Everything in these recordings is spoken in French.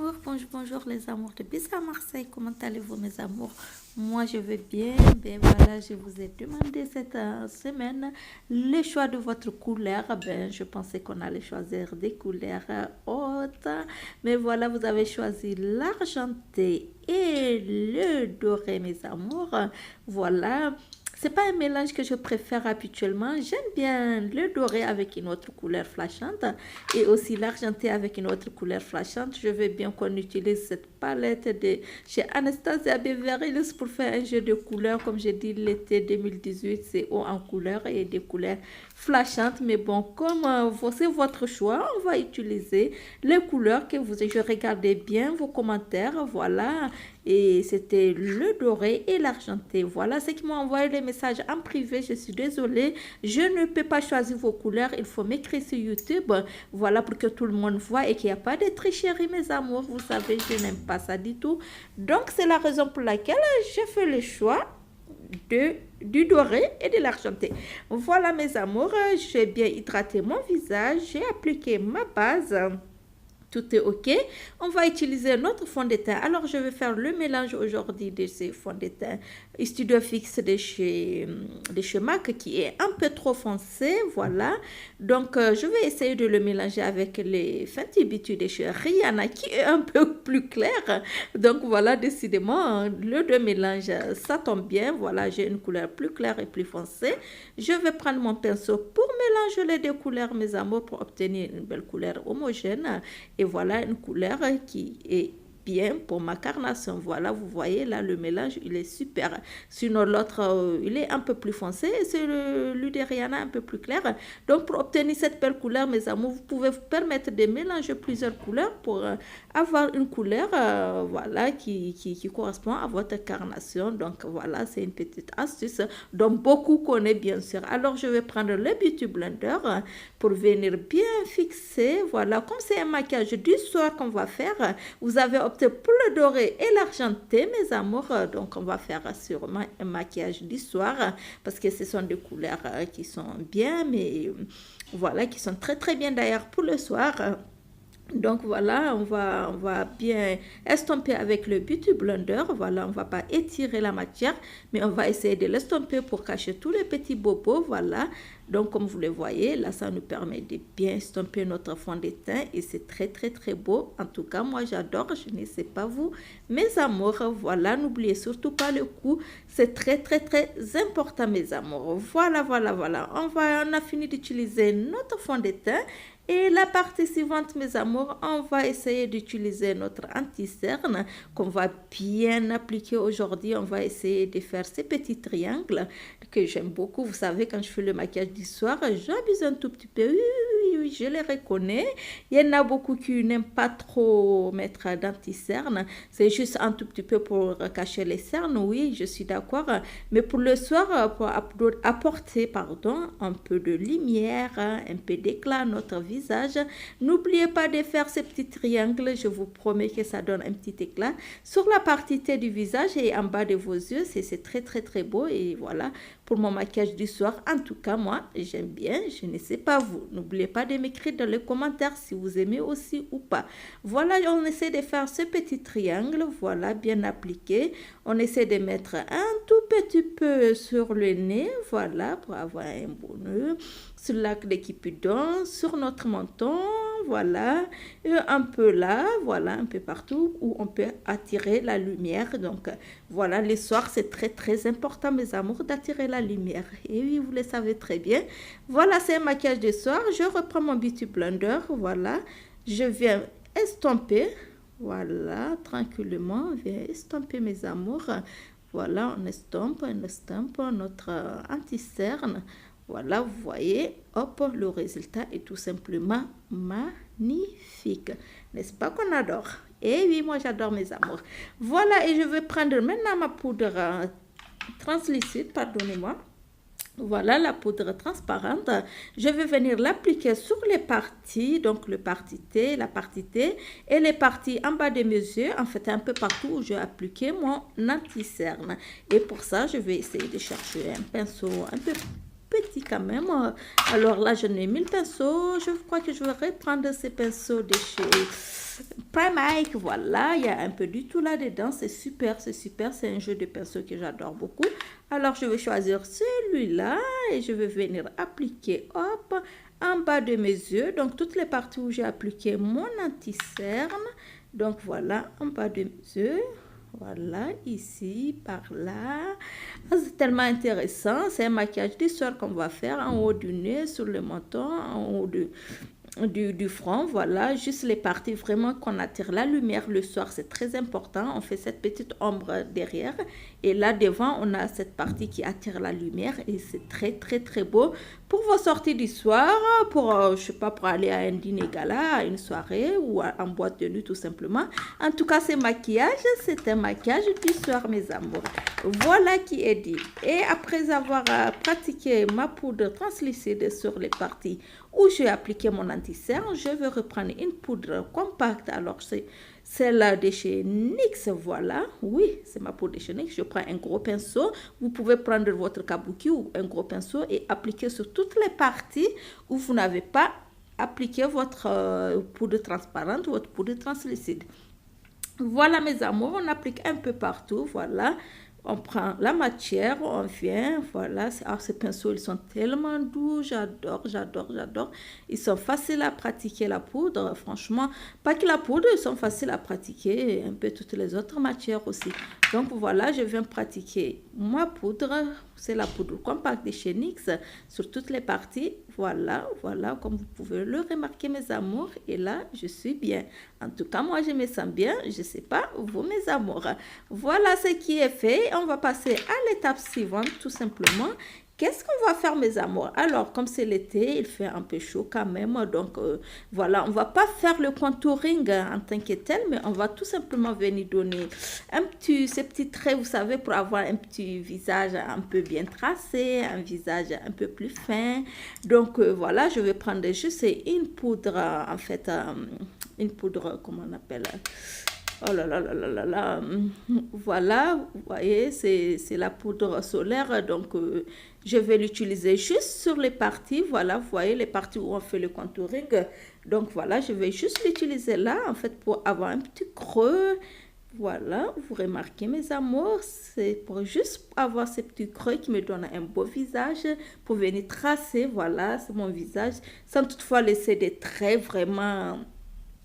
amours, bonjour les amours de Bissau Marseille, comment allez-vous mes amours? Moi je vais bien, ben voilà, je vous ai demandé cette semaine le choix de votre couleur, ben je pensais qu'on allait choisir des couleurs hautes, mais voilà, vous avez choisi l'argenté et le doré mes amours, voilà. C'est pas un mélange que je préfère habituellement. J'aime bien le doré avec une autre couleur flashante et aussi l'argenté avec une autre couleur flashante. Je veux bien qu'on utilise cette palette de chez Anastasia Beverly Hills pour faire un jeu de couleurs. Comme j'ai dit, l'été 2018, c'est haut en couleurs et des couleurs flashantes. Mais bon, comme c'est votre choix, on va utiliser les couleurs que je regardais bien vos commentaires. Voilà. Et c'était le doré et l'argenté. Voilà ce qui m'a envoyé les messages en privé. Je suis désolée, je ne peux pas choisir vos couleurs. Il faut m'écrire sur YouTube. Voilà pour que tout le monde voit et qu'il n'y a pas de tricherie, mes amours. Vous savez, je n'aime pas ça du tout. Donc, c'est la raison pour laquelle j'ai fait le choix du doré et de l'argenté. Voilà, mes amours. J'ai bien hydraté mon visage. J'ai appliqué ma base. Tout est OK. On va utiliser notre fond de teint. Alors, je vais faire le mélange aujourd'hui de ces fonds de teint Studio Fix de chez MAC qui est un peu trop foncé. Voilà. Donc, je vais essayer de le mélanger avec les Fenty Beauty de chez Rihanna qui est un peu plus clair. Donc, voilà, décidément, le deux mélanges, ça tombe bien. Voilà, j'ai une couleur plus claire et plus foncée. Je vais prendre mon pinceau pour mélanger les deux couleurs, mes amours, pour obtenir une belle couleur homogène. Et voilà une couleur qui est bien pour ma carnation. Voilà, vous voyez là, le mélange, il est super. Sinon, l'autre, il est un peu plus foncé et c'est le de Rihanna un peu plus clair. Donc, pour obtenir cette belle couleur, mes amours, vous pouvez vous permettre de mélanger plusieurs couleurs pour avoir une couleur, voilà, qui correspond à votre carnation. Donc, voilà, c'est une petite astuce dont beaucoup connaissent, bien sûr. Alors, je vais prendre le Beauty Blender pour venir bien fixer. Voilà, comme c'est un maquillage du soir qu'on va faire, vous avez opté pour le doré et l'argenté, mes amours. Donc, on va faire sûrement un maquillage du soir parce que ce sont des couleurs qui sont bien, mais voilà, qui sont très, très bien d'ailleurs pour le soir. Donc voilà, on va bien estomper avec le Beauty Blender. Voilà, on ne va pas étirer la matière, mais on va essayer de l'estomper pour cacher tous les petits bobos. Voilà, donc comme vous le voyez, là, ça nous permet de bien estomper notre fond de teint et c'est très, très, très beau. En tout cas, moi, j'adore. Je ne sais pas vous, mes amours. Voilà, n'oubliez surtout pas le coup. C'est très, très, très important, mes amours. Voilà. On a fini d'utiliser notre fond de teint. Et la partie suivante, mes amours, on va essayer d'utiliser notre anti-cerne qu'on va bien appliquer aujourd'hui. On va essayer de faire ces petits triangles que j'aime beaucoup. Vous savez, quand je fais le maquillage du soir, j'abuse un tout petit peu. Oui, je les reconnais. Il y en a beaucoup qui n'aiment pas trop mettre d'anti-cerne. C'est juste un tout petit peu pour cacher les cernes. Oui, je suis d'accord. Mais pour le soir, pour apporter, un peu de lumière, un peu d'éclat à notre visage. N'oubliez pas de faire ces petits triangles. Je vous promets que ça donne un petit éclat sur la partie T du visage et en bas de vos yeux. C'est très, très, très beau. Et voilà, pour mon maquillage du soir, en tout cas, moi, j'aime bien. Je ne sais pas vous. N'oubliez pas de m'écrire dans les commentaires si vous aimez aussi ou pas. Voilà, on essaie de faire ce petit triangle. Voilà, bien appliqué. On essaie de mettre un tout petit peu sur le nez. Voilà, pour avoir un bon nœud. Sur l'arc de Cupidon, sur notre menton, voilà, et un peu là, voilà, un peu partout où on peut attirer la lumière. Donc, voilà, le soir, c'est très, très important, mes amours, d'attirer la lumière. Et oui, vous le savez très bien. Voilà, c'est un maquillage de soir. Je reprends mon Beauty Blender, voilà. Je viens estomper, voilà, tranquillement, on vient estomper, mes amours. Voilà, on estompe notre anti-cerne. Voilà, vous voyez, hop, le résultat est tout simplement magnifique. N'est-ce pas qu'on adore? Eh oui, moi j'adore mes amours. Voilà, et je vais prendre maintenant ma poudre translucide, pardonnez-moi. Voilà la poudre transparente. Je vais venir l'appliquer sur les parties, donc la partie T et les parties en bas de mes yeux, en fait un peu partout où j'ai appliqué mon anti-cerne. Et pour ça, je vais essayer de chercher un pinceau un peu petit quand même. Alors là, je n'ai mis le pinceau. Je crois que je vais reprendre ces pinceaux de chez Primark. Voilà, il y a un peu du tout là-dedans. C'est super, c'est super. C'est un jeu de pinceau que j'adore beaucoup. Alors, je vais choisir celui-là et je vais venir appliquer, hop, en bas de mes yeux. Donc, toutes les parties où j'ai appliqué mon anti-cerne. Donc, voilà, en bas de mes yeux. Voilà, ici, par là. C'est tellement intéressant. C'est un maquillage d'histoire qu'on va faire en haut du nez, sur le menton, en haut du front. Voilà, juste les parties vraiment qu'on attire la lumière le soir. C'est très important. On fait cette petite ombre derrière. Et là, devant, on a cette partie qui attire la lumière. Et c'est très, très, très beau. Pour vos sorties du soir, pour, je sais pas, pour aller à un dîner gala, à une soirée ou en boîte de nuit tout simplement. En tout cas, ce maquillage, c'est un maquillage du soir, mes amours. Voilà qui est dit. Et après avoir pratiqué ma poudre translucide sur les parties où j'ai appliqué mon anti-cerne, je vais reprendre une poudre compacte. Alors, c'est celle de chez NYX, voilà. Oui, c'est ma poudre de chez NYX. Je prends un gros pinceau. Vous pouvez prendre votre kabuki ou un gros pinceau et appliquer sur toutes les parties où vous n'avez pas appliqué votre poudre transparente, votre poudre translucide. Voilà, mes amours, on applique un peu partout, voilà. On prend la matière, on vient, voilà. Alors, ces pinceaux, ils sont tellement doux, j'adore, j'adore, j'adore. Ils sont faciles à pratiquer, la poudre, franchement. Pas que la poudre, ils sont faciles à pratiquer, un peu toutes les autres matières aussi. Donc, voilà, je viens pratiquer ma poudre. C'est la poudre compacte de chez NYX sur toutes les parties. Voilà, voilà, comme vous pouvez le remarquer, mes amours. Et là, je suis bien. En tout cas, moi, je me sens bien. Je ne sais pas, vous, mes amours. Voilà ce qui est fait. On va passer à l'étape suivante, tout simplement. Qu'est-ce qu'on va faire, mes amours? Alors, comme c'est l'été, il fait un peu chaud quand même. Donc, voilà, on ne va pas faire le contouring en tant que tel, mais on va tout simplement venir donner ces petits traits, vous savez, pour avoir un petit visage un peu bien tracé, un visage un peu plus fin. Donc, voilà, je vais prendre juste une poudre, en fait, une poudre, comment on appelle? Oh là là là là là là. Voilà, vous voyez, c'est la poudre solaire. Donc, je vais l'utiliser juste sur les parties. Voilà, vous voyez, les parties où on fait le contouring. Donc, voilà, je vais juste l'utiliser là, en fait, pour avoir un petit creux. Voilà, vous remarquez, mes amours, c'est pour juste avoir ces petits creux qui me donnent un beau visage, pour venir tracer, voilà, c'est mon visage, sans toutefois laisser des traits vraiment.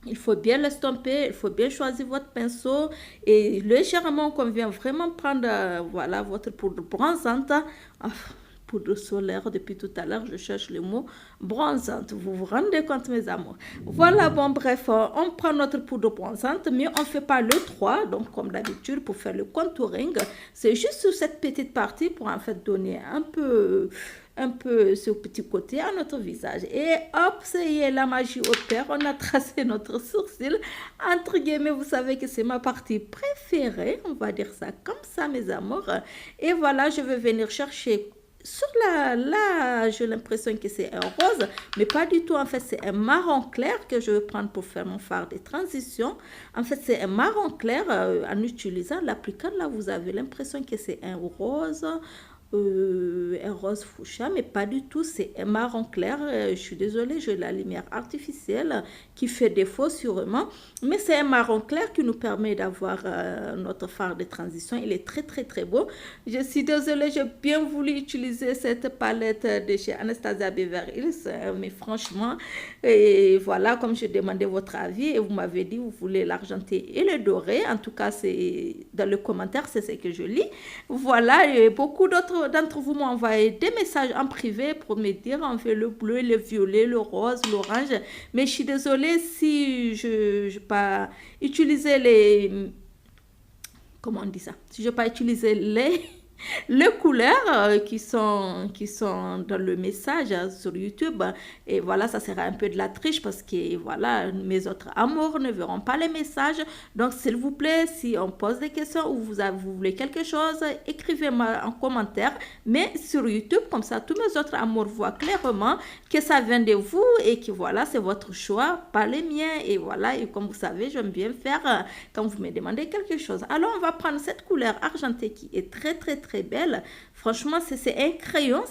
Il faut bien l'estomper, il faut bien choisir votre pinceau et légèrement, on vient vraiment prendre, voilà, votre poudre bronzante. Ah, poudre solaire, depuis tout à l'heure, je cherche le mot bronzante. Vous vous rendez compte, mes amours? Voilà, bon, bref, on prend notre poudre bronzante, mais on ne fait pas le 3, donc comme d'habitude, pour faire le contouring. C'est juste sur cette petite partie pour en fait donner un peu ce petit côté à notre visage. Et hop, ça y est, la magie opère. On a tracé notre sourcil. Entre guillemets, vous savez que c'est ma partie préférée. On va dire ça comme ça, mes amours. Et voilà, je vais venir chercher sur là, j'ai l'impression que c'est un rose, mais pas du tout. En fait, c'est un marron clair que je vais prendre pour faire mon fard de transition. En fait, c'est un marron clair en utilisant l'appliquant. Là, vous avez l'impression que c'est un rose fuchsia, mais pas du tout, c'est un marron clair. Je suis désolée, j'ai la lumière artificielle qui fait défaut sûrement, mais c'est un marron clair qui nous permet d'avoir notre fard de transition. Il est très très très beau. Je suis désolée, j'ai bien voulu utiliser cette palette de chez Anastasia Beverly Hills, mais franchement, et voilà, comme je demandais votre avis et vous m'avez dit vous voulez l'argenté et le doré, en tout cas c'est dans le commentaire, c'est ce que je lis. Voilà, et beaucoup d'entre vous m'ont envoyé des messages en privé pour me dire on fait le bleu, le violet, le rose, l'orange, mais je suis désolée si je n'ai pas utilisé les, comment on dit ça, si je n'ai pas utilisé les couleurs qui sont dans le message sur YouTube. Et voilà, ça sera un peu de la triche parce que voilà, mes autres amours ne verront pas les messages. Donc, s'il vous plaît, si on pose des questions ou vous voulez quelque chose, écrivez-moi en commentaire. Mais sur YouTube, comme ça, tous mes autres amours voient clairement que ça vient de vous et que voilà, c'est votre choix, pas les miens. Et voilà, et comme vous savez, j'aime bien faire quand vous me demandez quelque chose. Alors, on va prendre cette couleur argentée qui est très, très, très très belle. Franchement, c'est un crayon,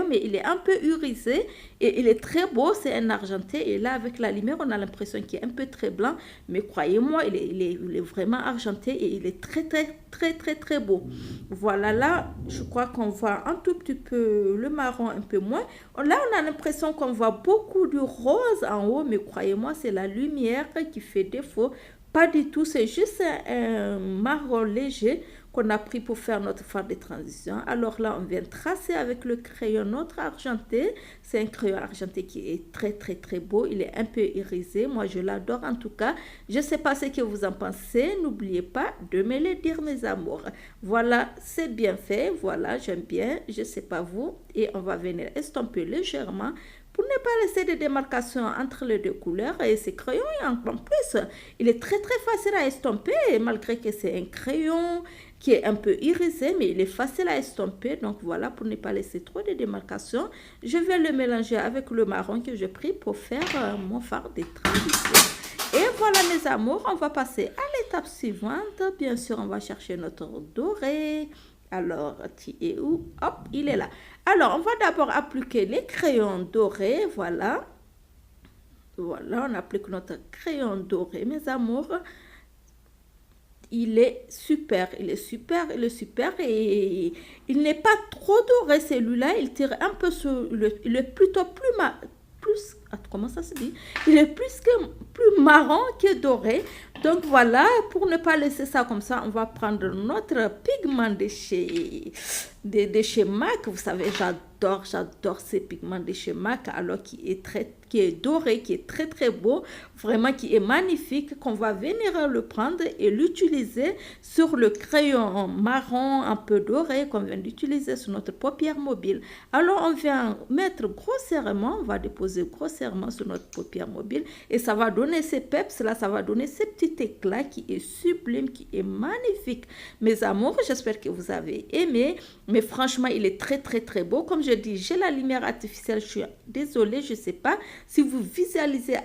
mais il est un peu irisé et il est très beau, c'est un argenté. Et là, avec la lumière, on a l'impression qu'il est un peu très blanc, mais croyez-moi, il est vraiment argenté et il est très, très, très, très, très beau. Voilà, là, je crois qu'on voit un tout petit peu le marron, un peu moins. Là, on a l'impression qu'on voit beaucoup de rose en haut, mais croyez-moi, c'est la lumière qui fait défaut. Pas du tout, c'est juste un marron léger qu'on a pris pour faire notre phare de transition. Alors là, on vient tracer avec le crayon notre argenté. C'est un crayon argenté qui est très, très, très beau. Il est un peu irisé. Moi, je l'adore en tout cas. Je ne sais pas ce que vous en pensez. N'oubliez pas de me le dire, mes amours. Voilà, c'est bien fait. Voilà, j'aime bien. Je ne sais pas vous. Et on va venir estomper légèrement pour ne pas laisser de démarcation entre les deux couleurs. Et ce crayon, en plus, il est très très facile à estomper, malgré que c'est un crayon qui est un peu irisé, mais il est facile à estomper. Donc voilà, pour ne pas laisser trop de démarcation, je vais le mélanger avec le marron que j'ai pris pour faire mon fard de transition. Et voilà mes amours, on va passer à l'étape suivante. Bien sûr, on va chercher notre doré. Alors, tu es où? Hop, il est là. Alors, on va d'abord appliquer les crayons dorés, voilà. Voilà, on applique notre crayon doré, mes amours. Il est super et il n'est pas trop doré celui-là, il tire un peu sur il est plutôt comment ça se dit? Il est plus marron que doré. Donc voilà, pour ne pas laisser ça comme ça, on va prendre notre pigment de chez MAC. Vous savez, j'adore ces pigments de chez MAC, alors qui est doré, qui est très très beau, vraiment qui est magnifique, qu'on va venir le prendre et l'utiliser sur le crayon marron un peu doré qu'on vient d'utiliser sur notre paupière mobile. Alors on vient mettre grossièrement, on va déposer grossièrement sur notre paupière mobile et ça va donner ces peps là, ça va donner ces petits éclats qui est sublime, qui est magnifique. Mes amours, j'espère que vous avez aimé, mais franchement il est très très très beau. Comme je dis, j'ai la lumière artificielle, je suis désolée, je ne sais pas si vous visualisez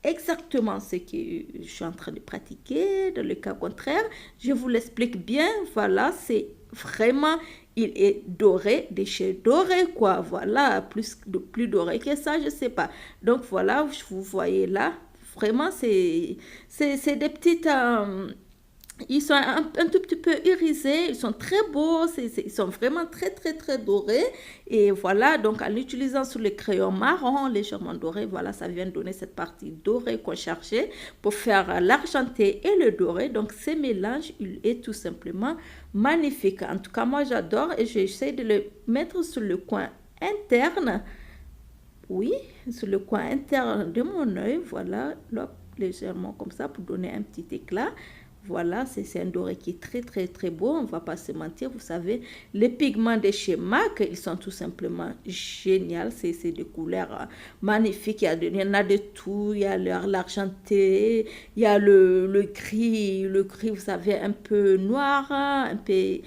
exactement ce que je suis en train de pratiquer. Dans le cas contraire, je vous l'explique bien. Voilà, c'est vraiment, il est doré, de chez doré quoi. Voilà, plus doré que ça, je ne sais pas. Donc voilà, vous voyez là, vraiment c'est des petites... ils sont un tout petit peu irisés, ils sont très beaux, ils sont vraiment très très très dorés. Et voilà, donc en l'utilisant sur le crayon marron légèrement doré, voilà, ça vient donner cette partie dorée qu'on cherchait pour faire l'argenté et le doré. Donc ce mélange, il est tout simplement magnifique. En tout cas, moi j'adore et j'essaie de le mettre sur le coin interne. Oui, sur le coin interne de mon œil, voilà, là, légèrement comme ça pour donner un petit éclat. Voilà, c'est un doré qui est très très très beau, on ne va pas se mentir, vous savez, les pigments de chez MAC, ils sont tout simplement géniaux, c'est des couleurs magnifiques, il y en a de tout, il y a l'argenté, il y a le gris, vous savez, un peu noir, un peu...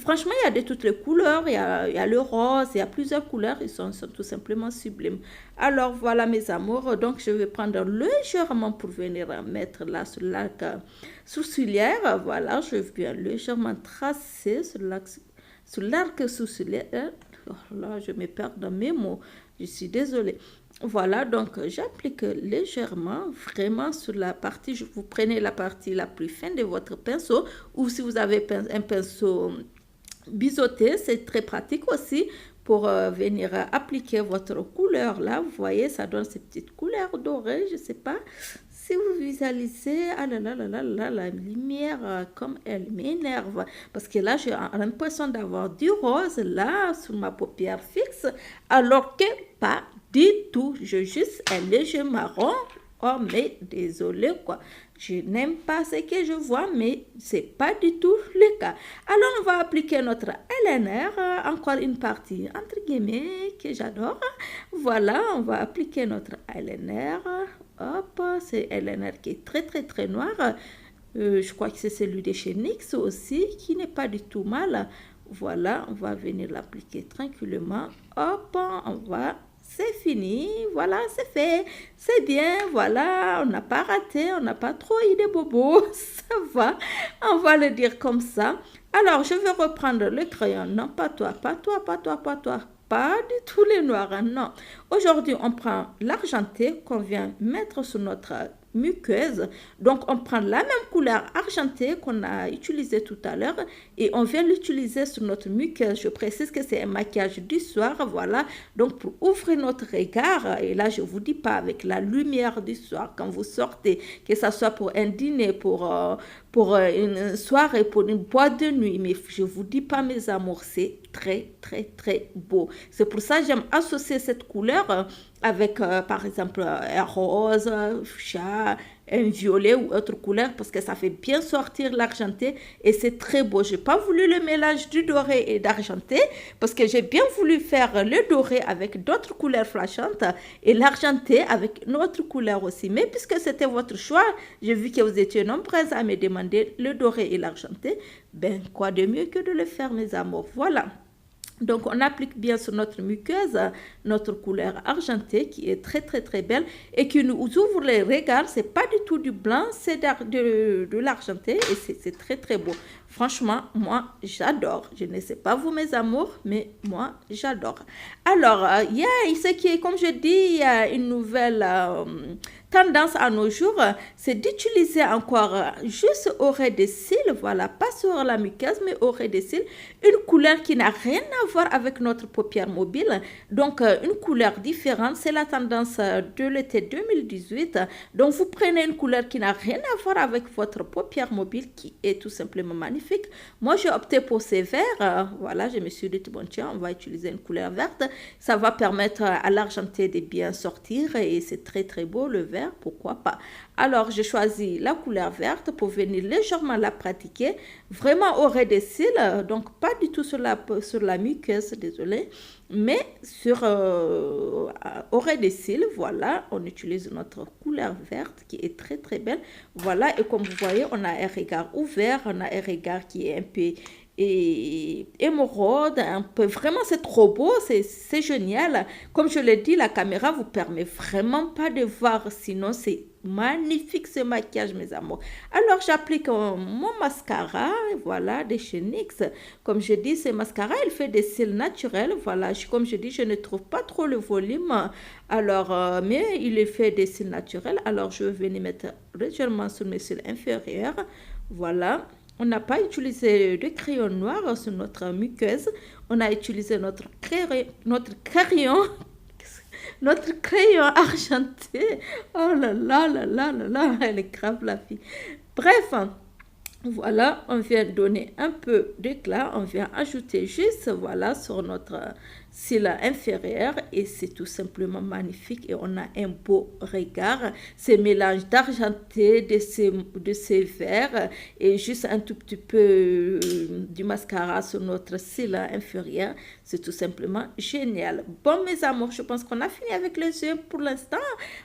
franchement, il y a de toutes les couleurs, il y a le rose, il y a plusieurs couleurs, ils sont tout simplement sublimes. Alors voilà mes amours, donc je vais prendre légèrement pour venir mettre là sur l'arc sourcilière. Voilà, je viens légèrement tracer sur l'arc sourcilière. Oh là, je me perds dans mes mots, je suis désolée. Voilà, donc j'applique légèrement, vraiment sur la partie, vous prenez la partie la plus fine de votre pinceau, ou si vous avez un pinceau biseauté, c'est très pratique aussi pour venir appliquer votre couleur là. Vous voyez, ça donne ces petites couleurs dorées, je ne sais pas si vous visualisez. Ah là là là là là, la lumière, comme elle m'énerve, parce que là j'ai l'impression d'avoir du rose là sur ma paupière fixe, alors que pas du tout, j'ai juste un léger marron. Oh mais désolé quoi, je n'aime pas ce que je vois, mais c'est pas du tout le cas. Alors on va appliquer notre eyeliner, encore une partie entre guillemets que j'adore. Voilà, on va appliquer notre eyeliner. Hop, c'est eyeliner qui est très très très noir. Je crois que c'est celui de chez NYX aussi, qui n'est pas du tout mal. Voilà, on va venir l'appliquer tranquillement. Hop, on va c'est fini, voilà, c'est fait, c'est bien, voilà, on n'a pas raté, on n'a pas trop eu de bobos, ça va, on va le dire comme ça. Alors, je vais reprendre le crayon, non, pas toi, pas toi, pas toi, pas toi, pas du tout les noirs, hein, non. Aujourd'hui, on prend l'argenté qu'on vient mettre sur notre muqueuse. Donc, on prend la même couleur argentée qu'on a utilisée tout à l'heure et on vient l'utiliser sur notre muqueuse. Je précise que c'est un maquillage du soir, voilà. Donc, pour ouvrir notre regard, et là, je ne vous dis pas avec la lumière du soir, quand vous sortez, que ce soit pour un dîner, pour une soirée, pour une boîte de nuit, mais je ne vous dis pas, mes amours, c'est très, très, très beau. C'est pour ça que j'aime associer cette couleur avec, par exemple, un rose, chat, un violet ou autre couleur parce que ça fait bien sortir l'argenté et c'est très beau. Je n'ai pas voulu le mélange du doré et d'argenté parce que j'ai bien voulu faire le doré avec d'autres couleurs flashantes et l'argenté avec une autre couleur aussi. Mais puisque c'était votre choix, j'ai vu que vous étiez nombreuses à me demander le doré et l'argenté. Ben, quoi de mieux que de le faire, mes amours. Voilà. Donc, on applique bien sur notre muqueuse notre couleur argentée qui est très, très, très belle et qui nous ouvre les regards. C'est pas du tout du blanc, c'est de l'argenté et c'est très, très beau. Franchement, moi, j'adore. Je ne sais pas vous, mes amours, mais moi, j'adore. Alors, il y a ce qui est, comme je dis, il y a une nouvelle tendance à nos jours, c'est d'utiliser encore juste au ras des cils, voilà, pas sur la muqueuse, mais au ras des cils, une couleur qui n'a rien à voir avec notre paupière mobile. Donc, une couleur différente, c'est la tendance de l'été 2018. Donc, vous prenez une couleur qui n'a rien à voir avec votre paupière mobile, qui est tout simplement magnifique. Moi, j'ai opté pour ces verts. Voilà, je me suis dit, bon, tiens, on va utiliser une couleur verte. Ça va permettre à l'argenté de bien sortir et c'est très, très beau, le vert. Pourquoi pas. Alors, j'ai choisi la couleur verte pour venir légèrement la pratiquer, vraiment au ras des cils, donc pas du tout sur la muqueuse, désolé, mais au ras des cils, voilà, on utilise notre couleur verte qui est très très belle, voilà, et comme vous voyez, on a un regard ouvert, on a un regard qui est un peu émeraude, un peu, vraiment c'est trop beau, c'est génial. Comme je l'ai dit, la caméra vous permet vraiment pas de voir, sinon c'est magnifique ce maquillage, mes amours. Alors j'applique mon mascara, voilà, de chez NYX. Comme je dis, ce mascara, il fait des cils naturels, voilà. Comme je dis, je ne trouve pas trop le volume, alors, mais il est fait des cils naturels. Alors je vais venir mettre légèrement sur mes cils inférieurs, voilà. On n'a pas utilisé de crayon noir sur notre muqueuse. On a utilisé notre crayon argenté. Oh là là là là là là, elle est grave la fille. Bref, voilà, on vient donner un peu d'éclat. On vient ajouter juste, voilà, sur notre cils inférieur et c'est tout simplement magnifique et on a un beau regard. Ce mélange d'argenté, de ces verts et juste un tout petit peu du mascara sur notre cils inférieur. C'est tout simplement génial. Bon, mes amours, je pense qu'on a fini avec les yeux pour l'instant.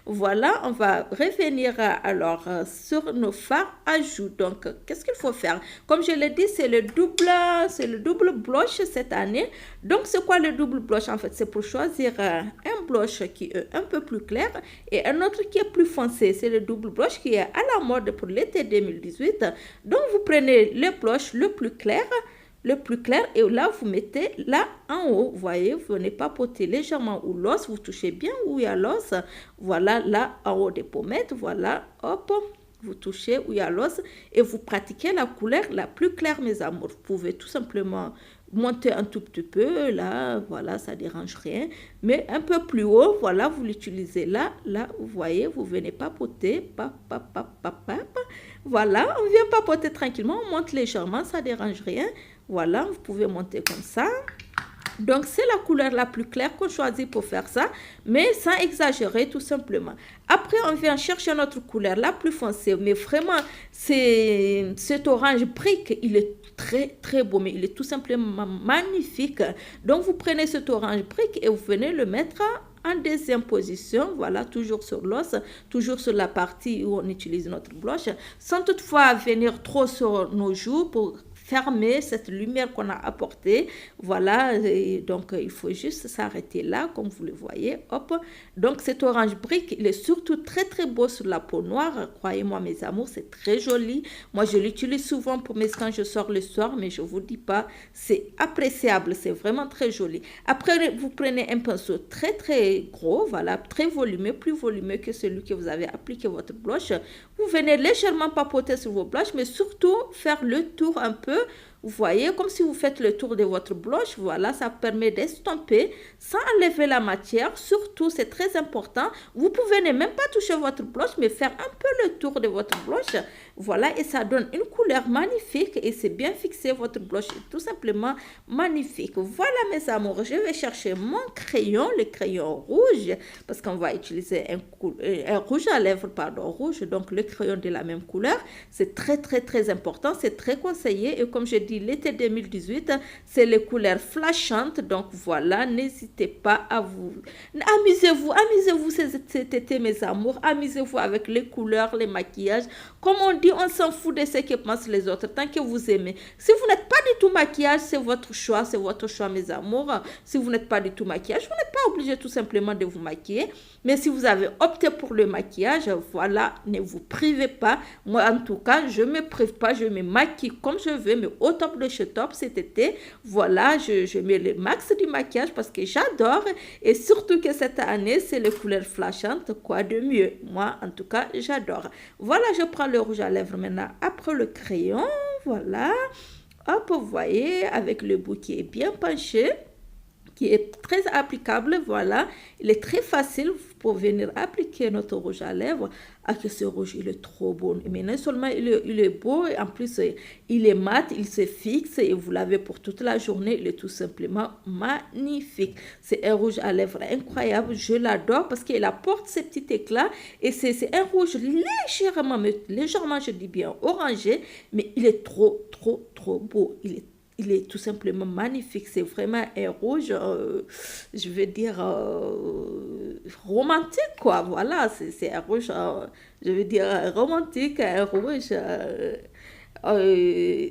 Voilà, on va revenir alors sur nos fards à joues. Donc, qu'est-ce qu'il faut faire? Comme je l'ai dit, c'est le double blush cette année. Donc, c'est quoi le double blush? En fait, c'est pour choisir un blush qui est un peu plus clair et un autre qui est plus foncé. C'est le double blush qui est à la mode pour l'été 2018. Donc, vous prenez le blush le plus clair et là vous mettez là en haut, vous voyez, vous venez papoter légèrement où l'os, vous touchez bien où il y a l'os, voilà, là en haut des pommettes, voilà, hop, vous touchez où il y a l'os et vous pratiquez la couleur la plus claire, mes amours. Vous pouvez tout simplement monter un tout petit peu, là, voilà, ça dérange rien, mais un peu plus haut, voilà, vous l'utilisez là, vous voyez, vous venez papoter, voilà, on vient papoter tranquillement, on monte légèrement, ça dérange rien, voilà, vous pouvez monter comme ça. Donc, c'est la couleur la plus claire qu'on choisit pour faire ça, mais sans exagérer tout simplement. Après, on vient chercher notre couleur la plus foncée, mais vraiment, cet orange brique, il est très, très beau, mais il est tout simplement magnifique. Donc, vous prenez cet orange brique et vous venez le mettre en deuxième position, voilà, toujours sur l'os, toujours sur la partie où on utilise notre blush, sans toutefois venir trop sur nos joues pour fermer cette lumière qu'on a apportée. Voilà, et donc il faut juste s'arrêter là, comme vous le voyez. Hop. Donc cet orange brique, il est surtout très très beau sur la peau noire. Croyez-moi mes amours, c'est très joli. Moi je l'utilise souvent pour mes quand je sors le soir, mais je vous dis pas, c'est appréciable, c'est vraiment très joli. Après, vous prenez un pinceau très très gros, voilà, très volumineux, plus volumineux que celui que vous avez appliqué votre blush. Vous venez légèrement papoter sur vos blushs, mais surtout faire le tour un peu. Vous voyez, comme si vous faites le tour de votre blush, voilà, ça permet d'estomper sans enlever la matière. Surtout, c'est très important. Vous pouvez ne même pas toucher votre blush, mais faire un peu le tour de votre blush. Voilà, et ça donne une couleur magnifique et c'est bien fixé. Votre blush est tout simplement magnifique. Voilà, mes amours, je vais chercher mon crayon, le crayon rouge, parce qu'on va utiliser un rouge à lèvres, pardon, rouge, donc le crayon de la même couleur. C'est très, très, très important, c'est très conseillé. Et comme je dis, l'été 2018, c'est les couleurs flashantes. Donc voilà, n'hésitez pas à vous... Amusez-vous cet été, mes amours. Amusez-vous avec les couleurs, les maquillages. Comme on dit, on s'en fout de ce que pensent les autres, tant que vous aimez. Si vous n'êtes pas du tout maquillage, c'est votre choix, mes amours. Si vous n'êtes pas du tout maquillage, vous n'êtes pas obligé tout simplement de vous maquiller. Mais si vous avez opté pour le maquillage, voilà, ne vous privez pas. Moi, en tout cas, je ne me prive pas, je me maquille comme je veux, mais au top de chez top cet été. Voilà, je mets le max du maquillage parce que j'adore. Et surtout que cette année, c'est les couleurs flashantes, quoi de mieux. Moi, en tout cas, j'adore. Voilà, je prends le rouge à lèvres maintenant après le crayon. Voilà. Hop, vous voyez, avec le bout qui est bien penché, qui est très applicable, voilà. Il est très facile pour venir appliquer notre rouge à lèvres. Ah, que ce rouge, il est trop beau. Mais non seulement il est beau, et en plus, il est mat, il se fixe et vous l'avez pour toute la journée. Il est tout simplement magnifique. C'est un rouge à lèvres incroyable. Je l'adore parce qu'il apporte ces petits éclats et c'est un rouge légèrement, je dis bien, orangé, mais il est trop, trop, trop beau. Il est tout simplement magnifique. C'est vraiment un rouge, je veux dire, romantique, quoi. Voilà, c'est un rouge, je veux dire, romantique, un rouge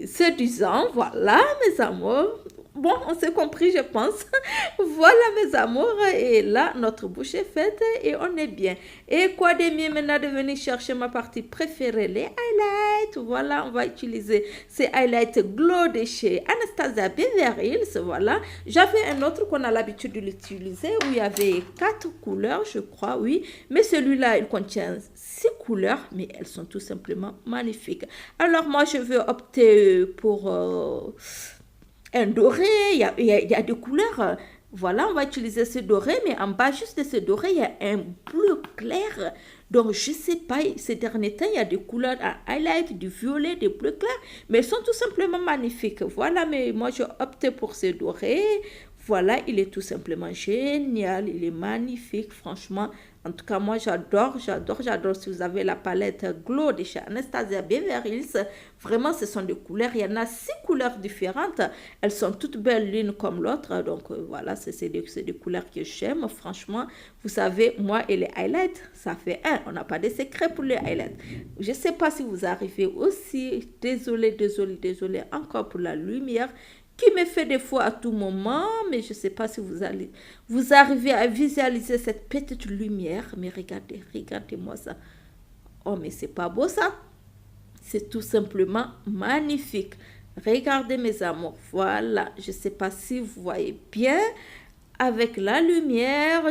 séduisant. Voilà, mes amours. Bon, on s'est compris, je pense. Voilà, mes amours. Et là, notre bouche est faite et on est bien. Et quoi de mieux maintenant de venir chercher ma partie préférée, les highlights. Voilà, on va utiliser ces highlights glow de chez Anastasia Beverly Hills. Voilà. J'avais un autre qu'on a l'habitude de l'utiliser où il y avait 4 couleurs, je crois, oui. Mais celui-là, il contient 6 couleurs, mais elles sont tout simplement magnifiques. Alors, moi, je veux opter pour... un doré, il y a des couleurs. Voilà, on va utiliser ce doré, mais en bas juste de ce doré, il y a un bleu clair. Donc, je ne sais pas, ces derniers temps, il y a des couleurs à highlight, du violet, des bleus clairs, mais elles sont tout simplement magnifiques. Voilà, mais moi, j'ai opté pour ce doré. Voilà, il est tout simplement génial, il est magnifique, franchement. En tout cas, moi, j'adore. Si vous avez la palette Glow de chez Anastasia Beverly Hills, vraiment, ce sont des couleurs. Il y en a 6 couleurs différentes. Elles sont toutes belles l'une comme l'autre. Donc, voilà, c'est des couleurs que j'aime. Franchement, vous savez, moi et les highlights, ça fait un. On n'a pas de secret pour les highlights. Je ne sais pas si vous arrivez aussi. Désolée encore pour la lumière qui me fait des fois à tout moment, mais je ne sais pas si vous arrivez à visualiser cette petite lumière. Mais regardez-moi ça. Oh, mais c'est pas beau ça. C'est tout simplement magnifique. Regardez mes amours, voilà. Je ne sais pas si vous voyez bien avec la lumière,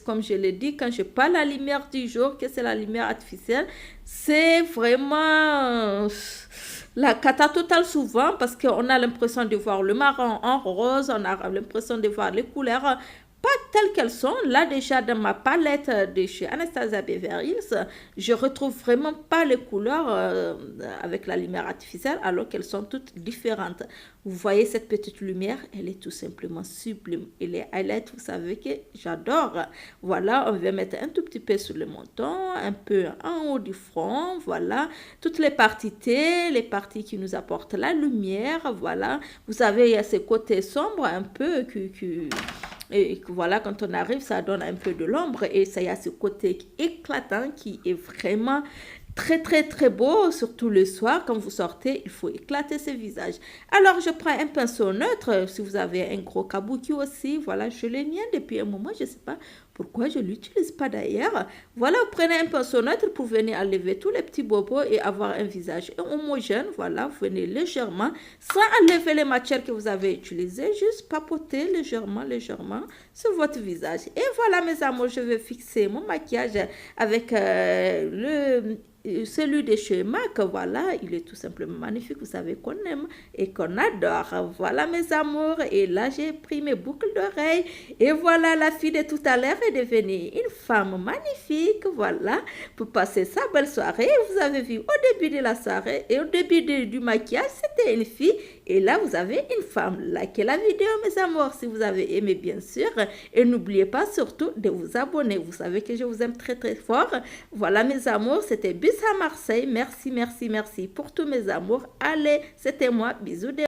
comme je l'ai dit, quand je parle la lumière du jour, que c'est la lumière artificielle, c'est vraiment la cata totale souvent parce qu'on a l'impression de voir le marron en rose, on a l'impression de voir les couleurs pas telles qu'elles sont. Là déjà dans ma palette de chez Anastasia Beverly Hills, je retrouve vraiment pas les couleurs avec la lumière artificielle alors qu'elles sont toutes différentes. Vous voyez cette petite lumière, elle est tout simplement sublime. Et les highlights, vous savez que j'adore. Voilà, on va mettre un tout petit peu sur le menton, un peu en haut du front, voilà. Toutes les parties T, les parties qui nous apportent la lumière, voilà. Vous savez, il y a ces côtés sombres un peu et voilà, quand on arrive, ça donne un peu de l'ombre et ça y a ce côté éclatant qui est vraiment très très très beau, surtout le soir quand vous sortez, il faut éclater ce visage. Alors je prends un pinceau neutre, si vous avez un gros kabuki aussi, voilà, je l'ai mien depuis un moment, je ne sais pas pourquoi je ne l'utilise pas d'ailleurs. Voilà, vous prenez un pinceau neutre pour venir enlever tous les petits bobos et avoir un visage homogène, voilà, vous venez légèrement, sans enlever les matières que vous avez utilisées, juste papoter légèrement, légèrement sur votre visage. Et voilà mes amours, je vais fixer mon maquillage avec celui de chez MAC, voilà, il est tout simplement magnifique, vous savez qu'on aime et qu'on adore. Voilà mes amours, et là j'ai pris mes boucles d'oreilles, et voilà, la fille de tout à l'heure est devenue une femme magnifique, voilà, pour passer sa belle soirée. Vous avez vu au début de la soirée et au début du maquillage, c'était une fille, et là vous avez une femme. Likez la vidéo mes amours si vous avez aimé bien sûr, et n'oubliez pas surtout de vous abonner, vous savez que je vous aime très très fort. Voilà mes amours, c'était Bis à Marseille, merci, merci, merci pour tous mes amours. Allez, c'était moi, bisous.